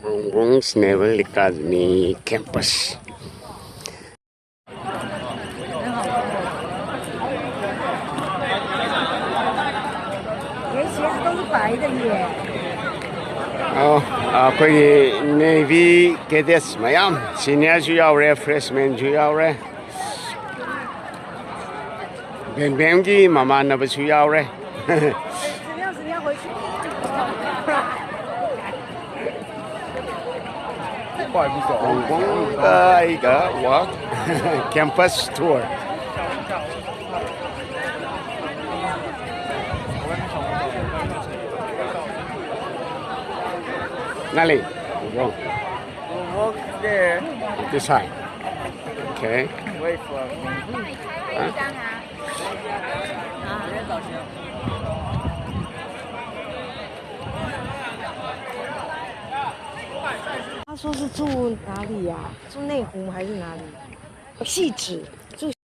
Hongkong's Naval Academy campus。鞋子都是白的耶。佢 Navy cadets mayam senior 就有咧 freshman 就有咧 ，Ben 嘅慢慢那不就有咧。怎样回去？香港嘅一个campus tour。哪里？Wrong. Walk there. This side. Okay. Wait for me. 他说是住哪里呀？住内湖还是哪里？汐止。